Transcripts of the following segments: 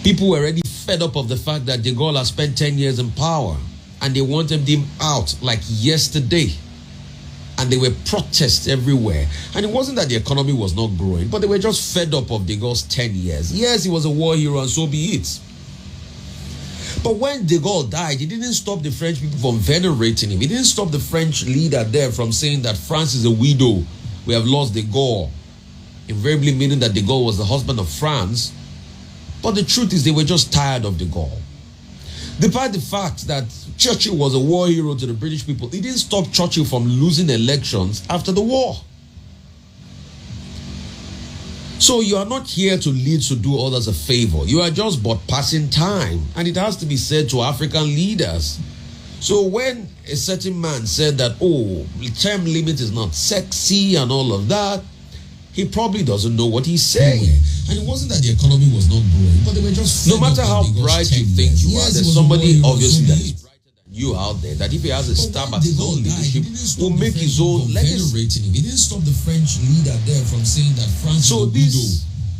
People were already fed up of the fact that De Gaulle has spent 10 years in power and they wanted him out like yesterday. And there were protests everywhere. And it wasn't that the economy was not growing, but they were just fed up of De Gaulle's 10 years. Yes, he was a war hero and so be it. But when De Gaulle died, he didn't stop the French people from venerating him. He didn't stop the French leader there from saying that France is a widow. We have lost De Gaulle. Invariably meaning that De Gaulle was the husband of France. But the truth is they were just tired of De Gaulle. Despite the fact that Churchill was a war hero to the British people, it didn't stop Churchill from losing elections after the war. So you are not here to lead to do others a favor. You are just but passing time. And it has to be said to African leaders. So when a certain man said that, oh, term limit is not sexy and all of that, he probably doesn't know what he's saying. And it wasn't that the economy was not growing, but they were just... No matter how bright you think you are, there's somebody obviously that is brighter than you out there, that if he has a stab at his own leadership, will make his own legacy. He didn't stop the French leader there from saying that France is a widow.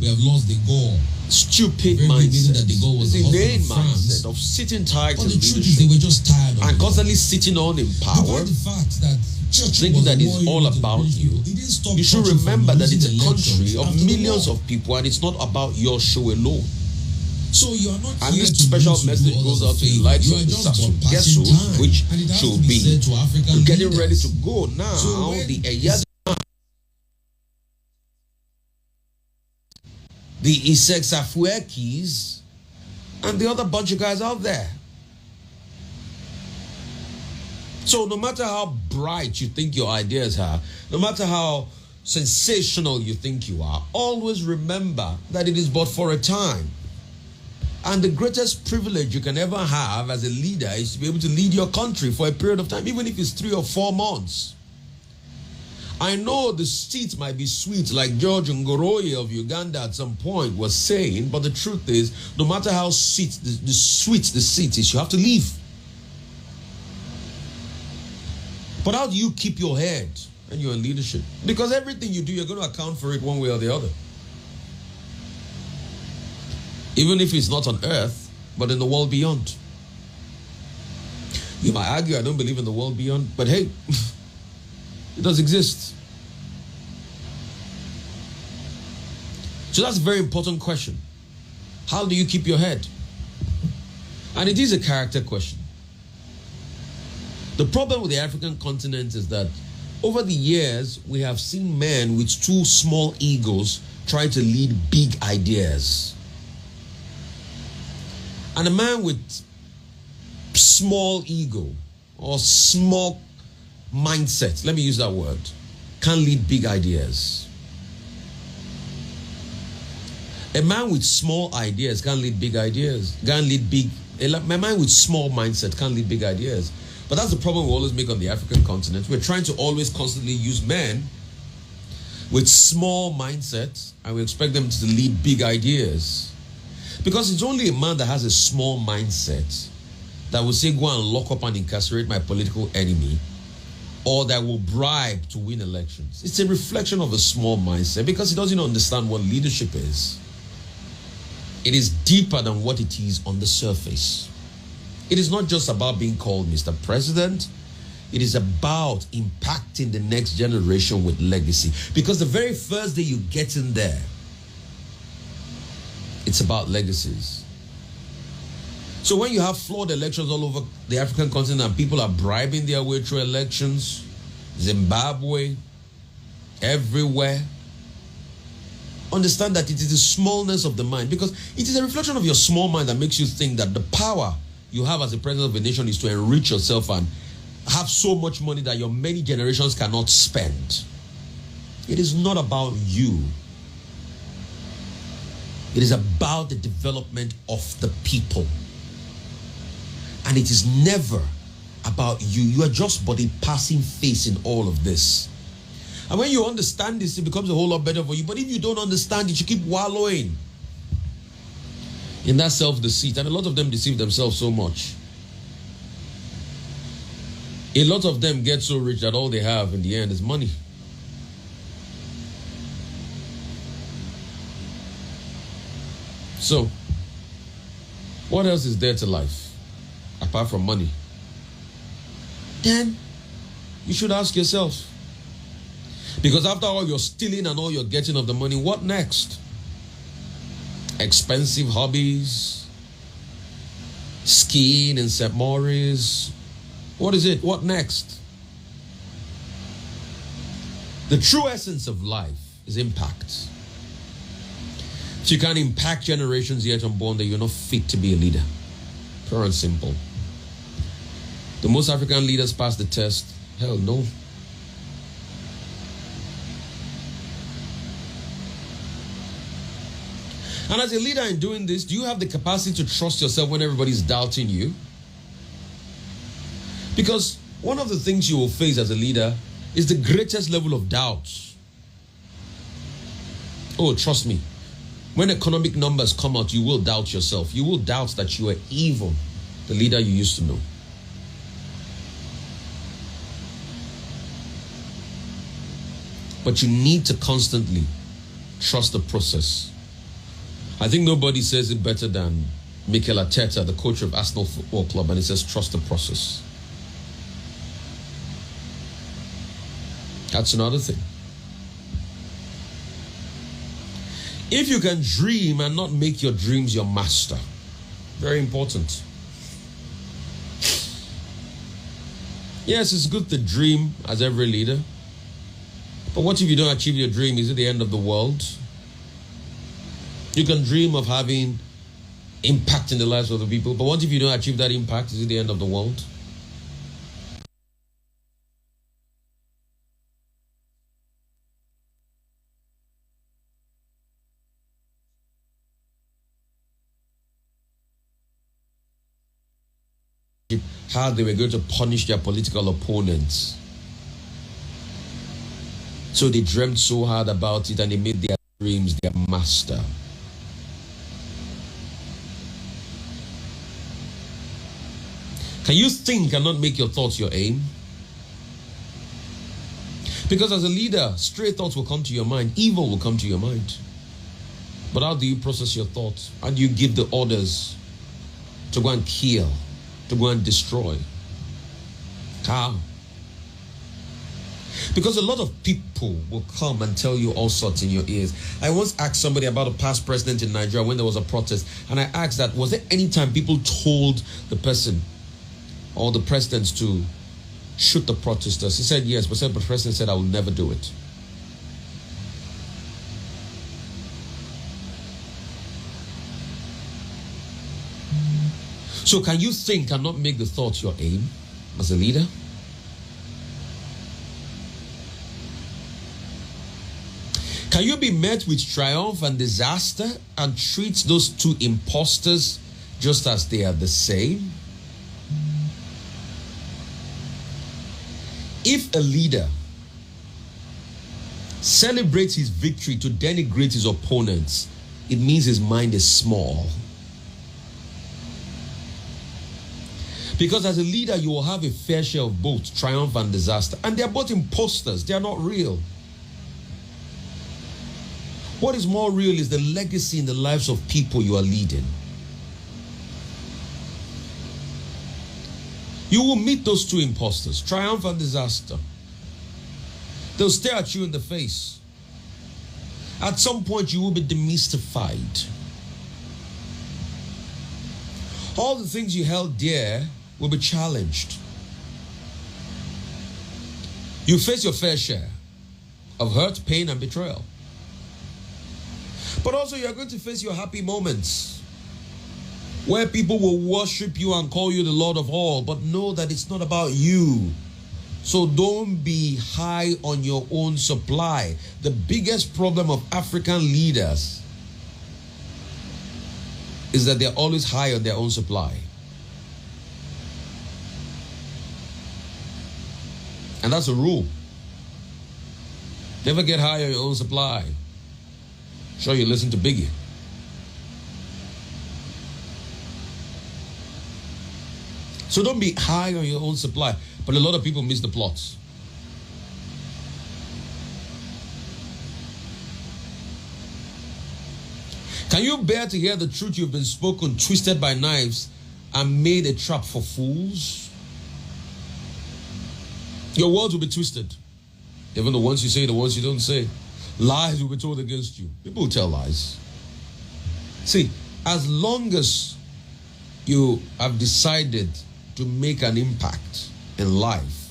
We have lost De Gaulle. Stupid mindset. That De Gaulle was the inane mindset of sitting tight in leadership. They were just tired of and constantly sitting on in power. The fact that thinking that it's all about you. You should remember that it's a country of millions of people and it's not about your show alone. So you are not and this special message goes out to the likes of the Sasu Gesu, which should be getting ready to go now. The Eyad, the Isek Safuekis, and the other bunch of guys out there. So no matter how bright you think your ideas are, no matter how sensational you think you are, always remember that it is but for a time. And the greatest privilege you can ever have as a leader is to be able to lead your country for a period of time, even if it's 3 or 4 months. I know the seat might be sweet, like George Ngoroye of Uganda at some point was saying, but the truth is, no matter how sweet the seat is, you have to leave. But how do you keep your head when you're in leadership? Because everything you do, you're going to account for it one way or the other. Even if it's not on earth, but in the world beyond. You might argue, I don't believe in the world beyond, but hey, it does exist. So that's a very important question. How do you keep your head? And it is a character question. The problem with the African continent is that over the years, we have seen men with 2 small egos try to lead big ideas. And a man with small ego or small mindset, let me use that word, can't lead big ideas. A man with small ideas can't lead big ideas. A man with small mindset can't lead big ideas. But that's the problem we always make on the African continent. We're trying to always constantly use men with small mindsets and we expect them to lead big ideas. Because it's only a man that has a small mindset that will say, go and lock up and incarcerate my political enemy, or that will bribe to win elections. It's a reflection of a small mindset because he doesn't understand what leadership is. It is deeper than what it is on the surface. It is not just about being called Mr. President. It is about impacting the next generation with legacy. Because the very first day you get in there, it's about legacies. So when you have flawed elections all over the African continent and people are bribing their way through elections, Zimbabwe, everywhere, understand that it is the smallness of the mind, because it is a reflection of your small mind that makes you think that the power you have as a president of a nation is to enrich yourself and have so much money that your many generations cannot spend. It is not about you. It is about the development of the people. And it is never about you. You are just but a passing face in all of this. And when you understand this, it becomes a whole lot better for you. But if you don't understand it, you keep wallowing in that self-deceit. And a lot of them deceive themselves so much. A lot of them get so rich that all they have in the end is money. So, What else is there to life apart from money? Then you should ask yourself. Because after all you're stealing and all you're getting of the money, what next? Expensive hobbies, skiing in St. Maurice. What is it? What next? The true essence of life is impact. If you can't impact generations yet unborn, then you're not fit to be a leader. Pure and simple. The most African leaders pass the test? Hell no. And as a leader in doing this, do you have the capacity to trust yourself when everybody's doubting you? Because one of the things you will face as a leader is the greatest level of doubt. Oh, trust me. When economic numbers come out, you will doubt yourself. You will doubt that you are even the leader you used to know. But you need to constantly trust the process. I think nobody says it better than Mikel Arteta, the coach of Arsenal Football Club, and he says, trust the process. That's another thing. If you can dream and not make your dreams your master, very important. Yes, it's good to dream as every leader. But what if you don't achieve your dream? Is it the end of the world? You can dream of having impact in the lives of the people, but what if you don't achieve that impact? Is it the end of the world? How they were going to punish their political opponents. So they dreamt so hard about it and they made their dreams their master. Can you think and not make your thoughts your aim? Because as a leader, stray thoughts will come to your mind. Evil will come to your mind. But how do you process your thoughts? How do you give the orders to go and kill, to go and destroy? How? Because a lot of people will come and tell you all sorts in your ears. I once asked somebody about a past president in Nigeria when there was a protest, and I asked that, was there any time people told the person or the presidents to shoot the protesters? He said yes, but the president said, I will never do it. So can you think and not make the thoughts your aim as a leader? Can you be met with triumph and disaster and treat those two imposters just as they are the same? If a leader celebrates his victory to denigrate his opponents, it means his mind is small. Because as a leader, you will have a fair share of both triumph and disaster. And they are both imposters. They are not real. What is more real is the legacy in the lives of people you are leading. You will meet those two imposters, triumph and disaster. They'll stare at you in the face. At some point, you will be demystified. All the things you held dear will be challenged. You face your fair share of hurt, pain, and betrayal. But also, you're going to face your happy moments where people will worship you and call you the Lord of all, but know that it's not about you. So don't be high on your own supply. The biggest problem of African leaders is that they're always high on their own supply. And that's a rule. Never get high on your own supply. Sure, you listen to Biggie. So don't be high on your own supply. But a lot of people miss the plots. Can you bear to hear the truth you've been spoken, twisted by knives, and made a trap for fools? Your words will be twisted. Even the ones you say, the ones you don't say. Lies will be told against you. People tell lies. See, as long as you have decided to make an impact in life,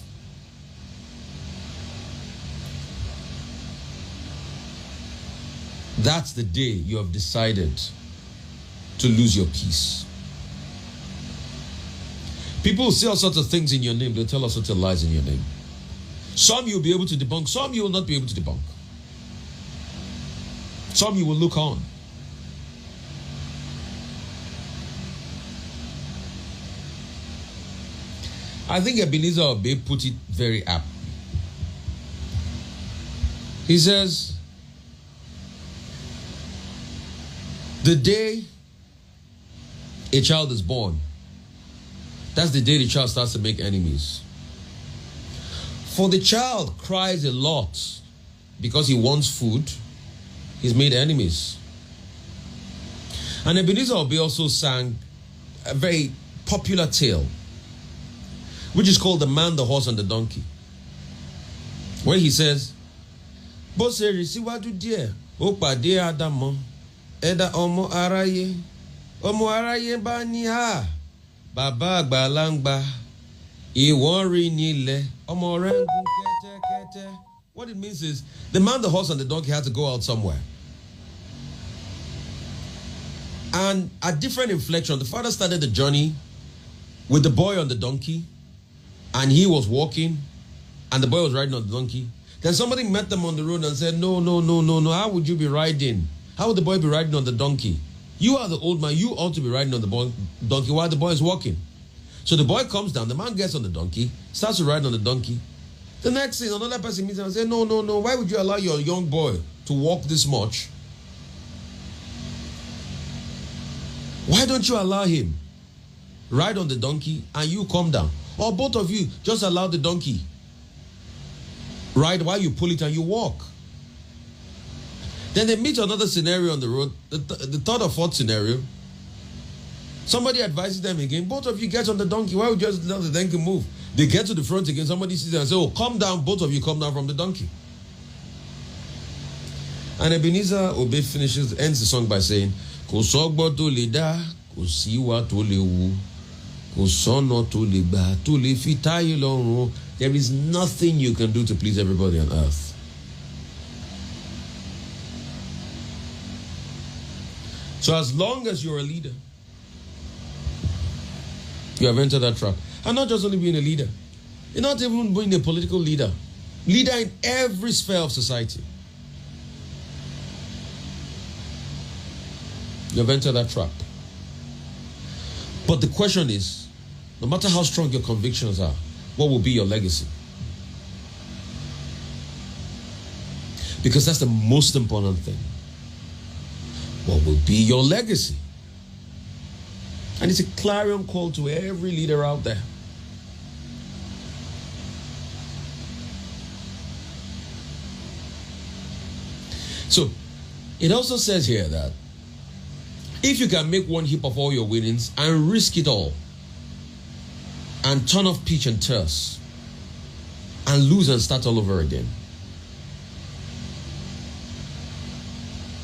that's the day you have decided to lose your peace. People will say all sorts of things in your name. They'll tell all sorts of lies in your name. Some you'll be able to debunk. Some you will not be able to debunk. Some you will look on. I think Ebenezer Obey put it very apt. He says, the day a child is born, that's the day the child starts to make enemies. For the child cries a lot because he wants food, he's made enemies. And Ebenezer Obey also sang a very popular tale, which is called The Man, the Horse, and the Donkey, where he says, Boseri siwaju die, opade Adamo, eda omo araye ba ni ha, baba agbalangba, iwon ri nile, omo rengun kete kete. What it means is, the man, the horse, and the donkey had to go out somewhere. And at different inflection, the father started the journey with the boy on the donkey, and he was walking, and the boy was riding on the donkey. Then somebody met them on the road and said, no, how would you be riding? How would the boy be riding on the donkey? You are the old man, you ought to be riding on the donkey while the boy is walking. So the boy comes down, the man gets on the donkey, starts to ride on the donkey. The next thing, another person meets him and says, no, why would you allow your young boy to walk this much? Why don't you allow him ride on the donkey and you come down? Or both of you just allow the donkey ride while you pull it and you walk. Then they meet another scenario on the road, the third or fourth scenario. Somebody advises them again, both of you get on the donkey. Why would you just let the donkey move? They get to the front again, somebody sees them and says, oh, come down, both of you come down from the donkey. And Ebenezer Obey ends the song by saying, Ko sogbo to le da, ko siwa to le wu, ko sono to le ba, to le fi taye lorun. There is nothing you can do to please everybody on earth. So as long as you're a leader, you have entered that trap. And not just only being a leader, you're not even being a political leader. Leader in every sphere of society. You have entered that trap. But the question is, no matter how strong your convictions are, what will be your legacy? Because that's the most important thing. What will be your legacy? And it's a clarion call to every leader out there. So, it also says here that if you can make one heap of all your winnings and risk it all, and turn off pitch and toss, and lose and start all over again,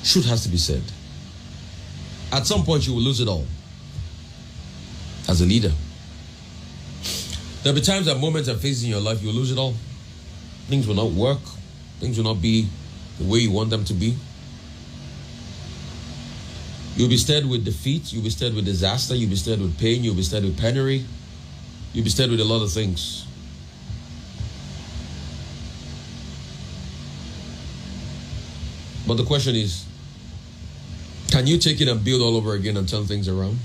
truth has to be said. At some point, you will lose it all. As a leader, there'll be times and moments and phases in your life you'll lose it all. Things will not work. Things will not be the way you want them to be. You'll be stared with defeat. You'll be stared with disaster. You'll be stared with pain. You'll be stared with penury. You'll be stared with a lot of things. But the question is, can you take it and build all over again and turn things around?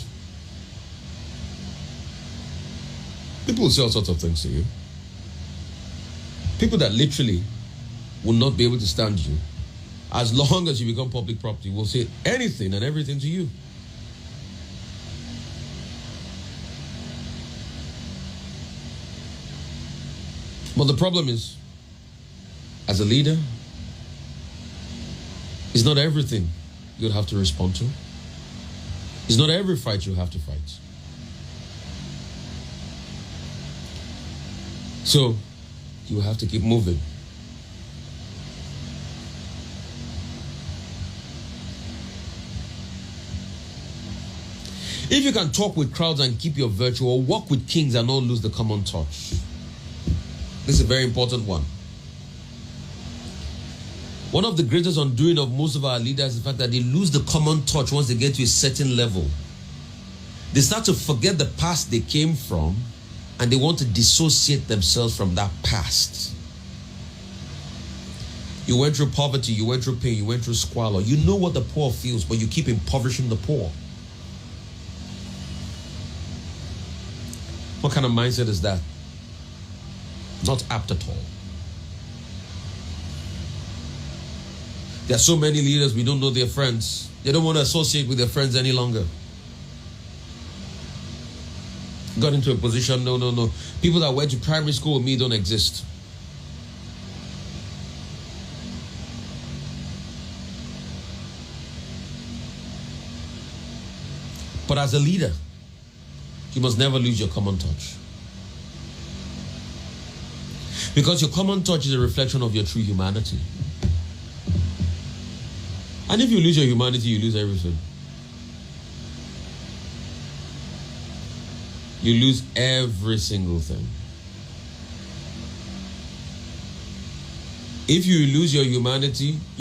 People will say all sorts of things to you. People that literally will not be able to stand you. As long as you become public property, will say anything and everything to you. But the problem is, as a leader, it's not everything you'll have to respond to. It's not every fight you have to fight. So, you have to keep moving. If you can talk with crowds and keep your virtue, or walk with kings and not lose the common touch. This is a very important one. One of the greatest undoing of most of our leaders is the fact that they lose the common touch once they get to a certain level. They start to forget the past they came from, and they want to dissociate themselves from that past. You went through poverty, you went through pain, you went through squalor. You know what the poor feels, but you keep impoverishing the poor. What kind of mindset is that? Not apt at all. There are so many leaders, we don't know their friends. They don't want to associate with their friends any longer. Got into a position, no. People that went to primary school with me don't exist. But as a leader, you must never lose your common touch. Because your common touch is a reflection of your true humanity. And if you lose your humanity, you lose everything. You lose every single thing. If you lose your humanity,